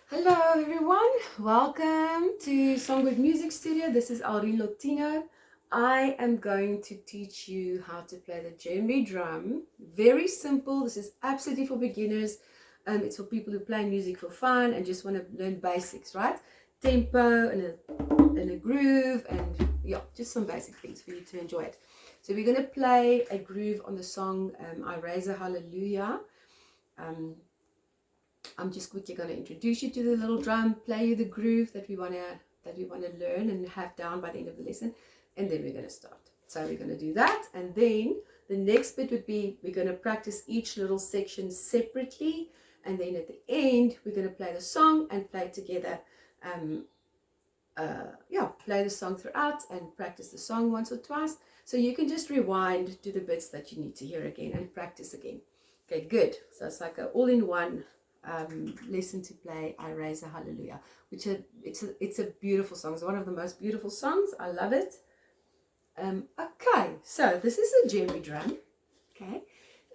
Hello everyone, welcome to Songword Music Studio. This is Elrine Lottino. I am going to teach you how to play the djembe drum. Very simple. This is absolutely for beginners. It's for people who play music for fun and just want to learn basics, right? Tempo and a groove and yeah, just some basic things for you to enjoy it. So we're going to play a groove on the song I Raise a Hallelujah. I'm just quickly going to introduce you to the little drum, play you the groove that we want to learn and have down by the end of the lesson, and then we're going to start. So we're going to do that, and then the next bit would be we're going to practice each little section separately, and then at the end we're going to play the song and play together. Play the song throughout and practice the song once or twice. So you can just rewind to the bits that you need to hear again and practice again. Okay, good. So it's like an all-in-one lesson to play I Raise a Hallelujah, which it's a beautiful song. It's one of the most beautiful songs. I love it. Okay, so this is a djembe drum. Okay,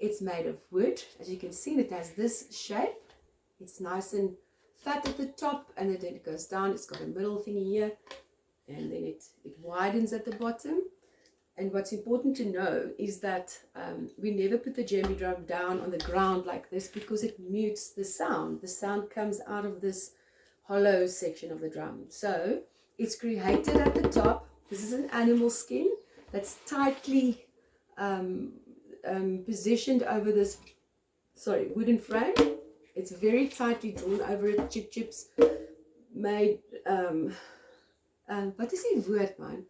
it's made of wood. As you can see, it has this shape. It's nice and fat at the top, and then it goes down. It's got a middle thingy here, and then it widens at the bottom. And what's important to know is that we never put the djembe drum down on the ground like this because it mutes the sound. The sound comes out of this hollow section of the drum. So it's created at the top. This is an animal skin that's tightly positioned over this, wooden frame. It's very tightly drawn over it. Chips made, what is die woord, man?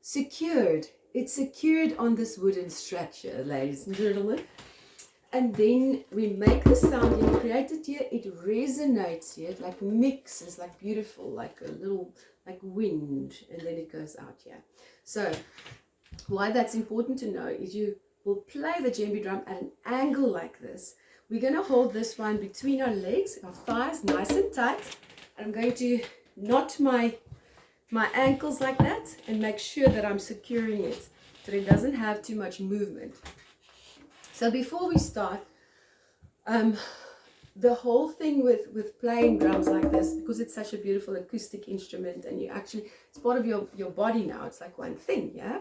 Secured. It's secured on this wooden structure, ladies and gentlemen. And then we make the sound, you create it here, it resonates here, it like mixes, like beautiful, like a little, like wind, and then it goes out here. So why that's important to know is you will play the djembe drum at an angle like this. We're going to hold this one between our legs, our thighs, nice and tight. And I'm going to knot my ankles like that and make sure that I'm securing it so it doesn't have too much movement. So before we start, the whole thing with playing drums like this, because it's such a beautiful acoustic instrument and you actually, it's part of your body now, it's like one thing, yeah?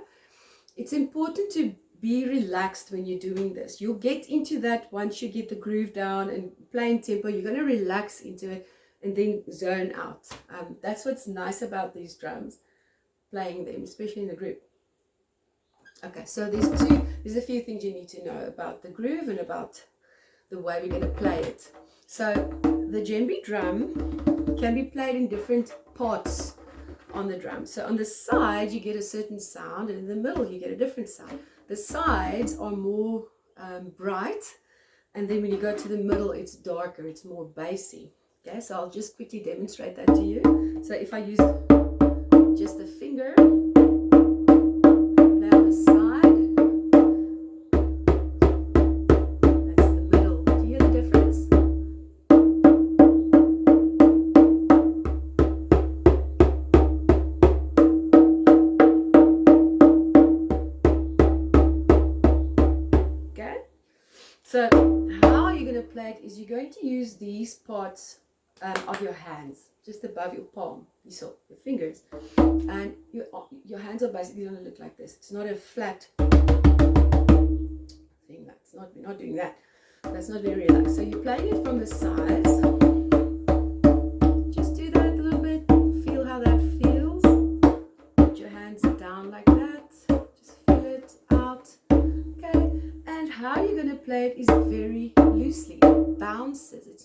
It's important to be relaxed when you're doing this. You'll get into that once you get the groove down and playing tempo, you're going to relax into it and then zone out. That's what's nice about these drums, playing them, especially in the group. Okay, so there's a few things you need to know about the groove and about the way we're going to play it. So the djembe drum can be played in different parts on the drum. So on the side you get a certain sound, and in the middle you get a different sound. The sides are more bright, and then when you go to the middle it's darker, it's more bassy. Okay, so I'll just quickly demonstrate that to you. So if I use just the finger, play on the side, that's the middle. Do you hear the difference? Okay, so how are you going to play it is you're going to use these parts of your hands, just above your palm, you saw your fingers, and your hands are basically going to look like this. It's not a flat thing. We're not doing that. That's not very relaxed. So you're playing it from the sides. Just do that a little bit. Feel how that feels. Put your hands down like that. Just feel it out. Okay. And how you're going to play it is very loosely. It bounces. It's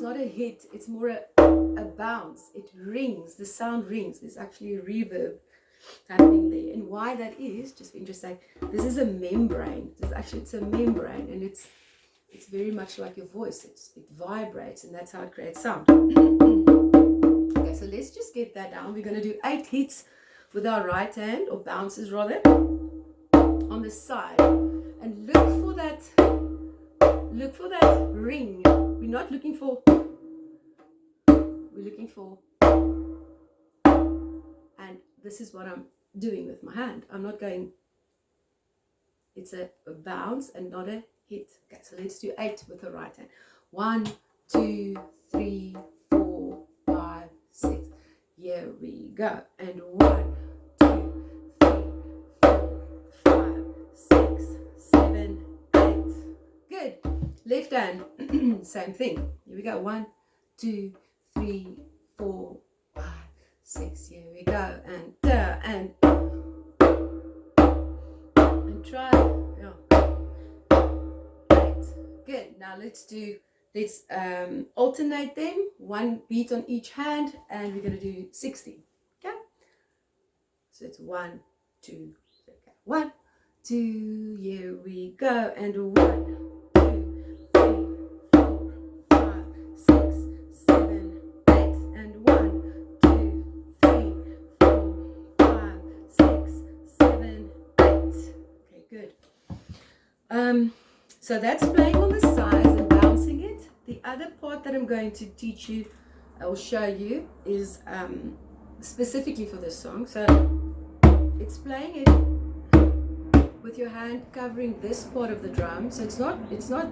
not a hit, it's more a bounce. It rings, the sound rings. There's actually a reverb happening there. And why that is, just for interest's sake, this is a membrane. It's a membrane, and it's very much like your voice. It vibrates, and that's how it creates sound. Okay, so let's just get that down. We're going to do 8 hits with our right hand, or bounces rather, on the side. And look for that ring. We're not looking for, we're looking for, and this is what I'm doing with my hand. I'm not going, it's a bounce and not a hit. Okay, so let's do 8 with the right hand. 1, 2, 3, 4, 5, 6. Here we go. And 1, 2, 3, 4, 5, 6, 7, 8. Good. Left hand, same thing. Here we go. 1, 2, 3, 4, 5, 6. Here we go. And try. Yeah. 8. Good. Now let's alternate them. 1 beat on each hand, and we're going to do 60. Okay. So it's 1, 2, 3. Okay. 1, 2. Here we go. And 1, 2, 3, 4, 5, 6, 7, 8. And 1, 2, 3, 4, 5, 6, 7, 8. Okay, good. So that's playing on the sides and bouncing it. The other part that I'm going to teach you or show you is specifically for this song. So it's playing it with your hand covering this part of the drum. So it's not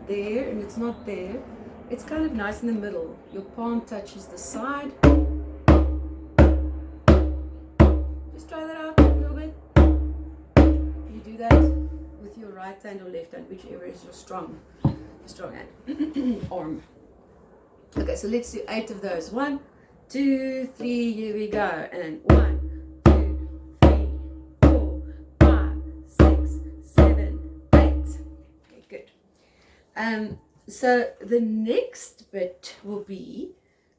there and it's not there. It's kind of nice in the middle. Your palm touches the side. Just try that out a little bit. You do that with your right hand or left hand, whichever is your strong hand. Arm. Okay, so let's do 8 of those. 1, 2, 3, here we go. And 1, 2, 3, 4, 5, 6, 7, 8. Okay, good. So the next bit will be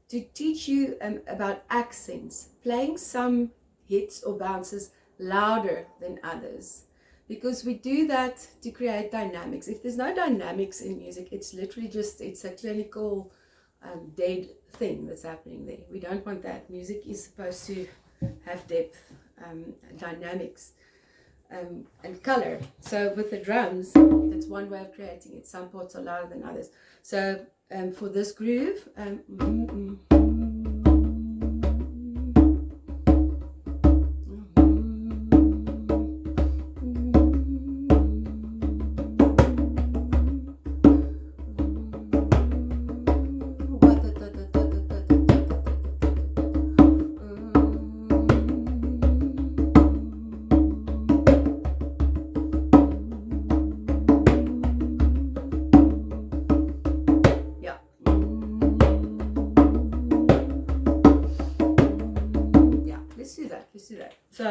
to teach you about accents, playing some hits or bounces louder than others. Because we do that to create dynamics. If there's no dynamics in music, it's literally just, it's a clinical dead thing that's happening there. We don't want that. Music is supposed to have depth, dynamics, and color. So with the drums, that's one way of creating it. Some parts are louder than others. So for this groove, let's do that. So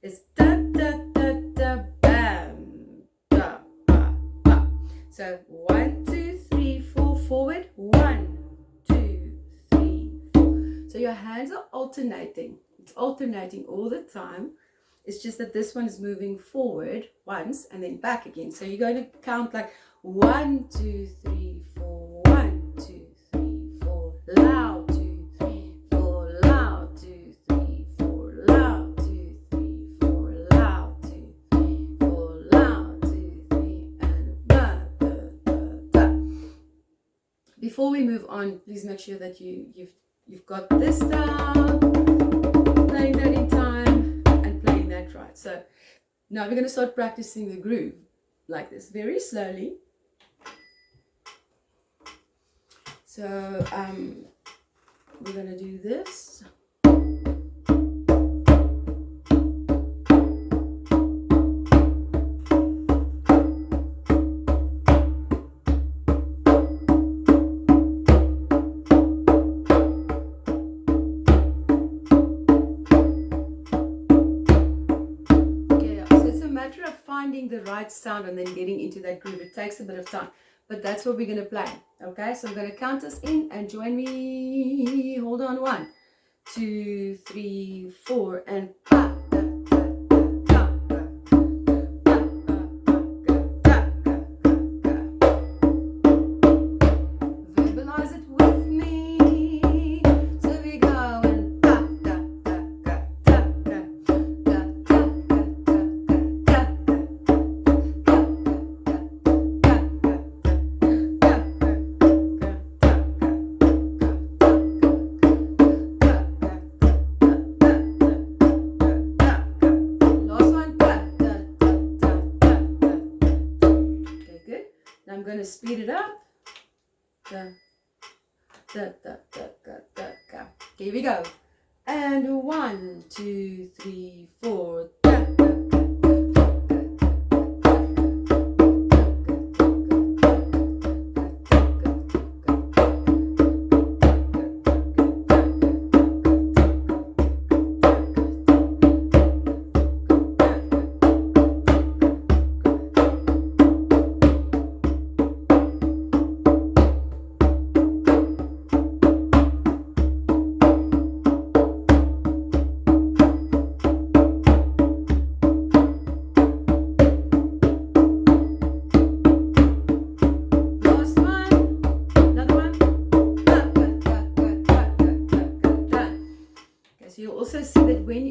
it's da da da da bam da ba ba. So 1, 2, 3, 4 forward. 1, 2, 3, 4. So your hands are alternating. It's alternating all the time. It's just that this one is moving forward once and then back again. So you're going to count like 1, 2, 3, 4. 1, 2, 3, 4. Loud. 2, 3, 4. Loud. 2, 3, 4. Loud. 2, 3, 4. Loud. 2, 3, 4. Loud. 2, 3, and da da da da. Before we move on, please make sure that you've got this down, playing that in time, and playing that right. So now we're going to start practicing the groove like this, very slowly. So we're going to do this. Finding the right sound and then getting into that groove. It takes a bit of time, but that's what we're going to play. Okay, so I'm going to count us in and join me. Hold on. 1, 2, 3, 4, and pa. Verbalize it with me. So we go and pa da da da da da. I'm going to speed it up. Da, da, da, da, da, da, da. Here we go. And 1, 2, 3, 4. Da, da, da, da.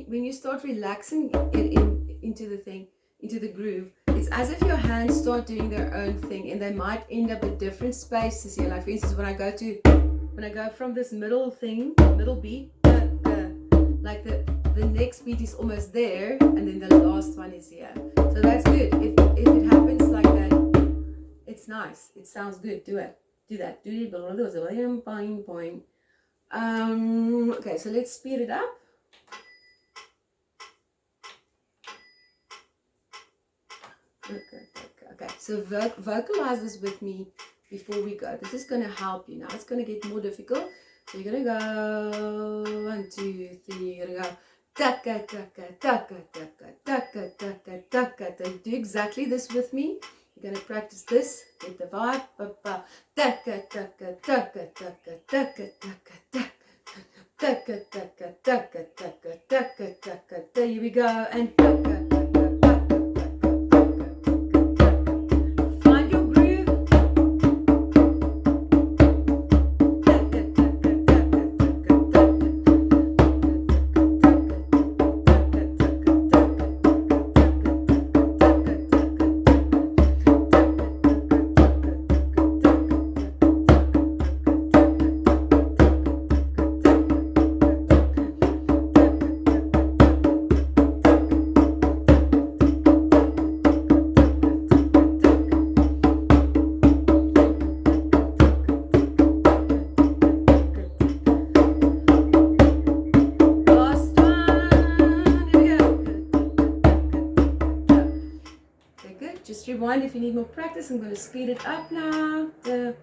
When you start relaxing it into the thing, into the groove, it's as if your hands start doing their own thing, and they might end up at different spaces here. Like for instance, when I go from this middle thing, middle beat, like the next beat is almost there, and then the last one is here. So that's good. If it happens like that, it's nice. It sounds good. Do it. Do that. Do it. Okay, so let's speed it up. Okay, so vocalize this with me before we go. This is going to help you. Now it's going to get more difficult. So you're going to go 1, 2, 3. You're going to go taka taka taka taka taka taka taka. Do exactly this with me. You're going to practice this. Get the vibe. Taka taka taka taka taka taka taka. Taka taka taka taka taka taka. There we go. And taka. Rewind if you need more practice. I'm going to speed it up now. I'm going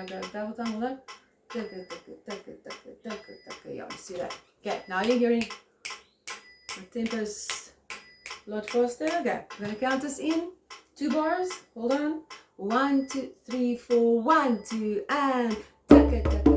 to go double time. Hold on. Yeah, let's do that. Okay, now you're hearing my tempo's a lot faster. Okay, I'm going to count us in 2 bars. Hold on. 1, 2, 3, 4. 1, 2, and taka taka.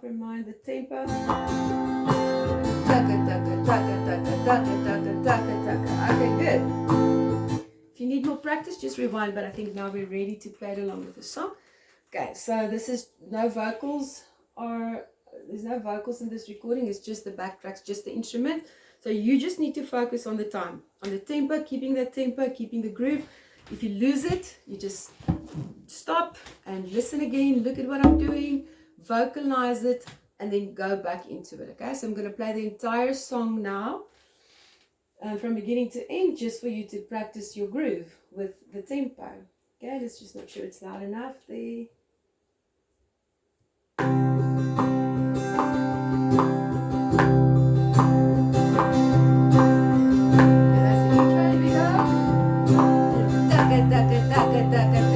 Remind the tempo. Okay, good. If you need more practice, just rewind, but I think now we're ready to play it along with the song. Okay, so this is there's no vocals in this recording, it's just the backtracks, just the instrument. So you just need to focus on the time, on the tempo, keeping that tempo, keeping the groove. If you lose it, you just stop and listen again, look at what I'm doing, vocalize it, and then go back into it. Okay, so I'm going to play the entire song now, from beginning to end, just for you to practice your groove with the tempo. Okay, let's just make sure it's loud enough there. And that's the intro. Here we go.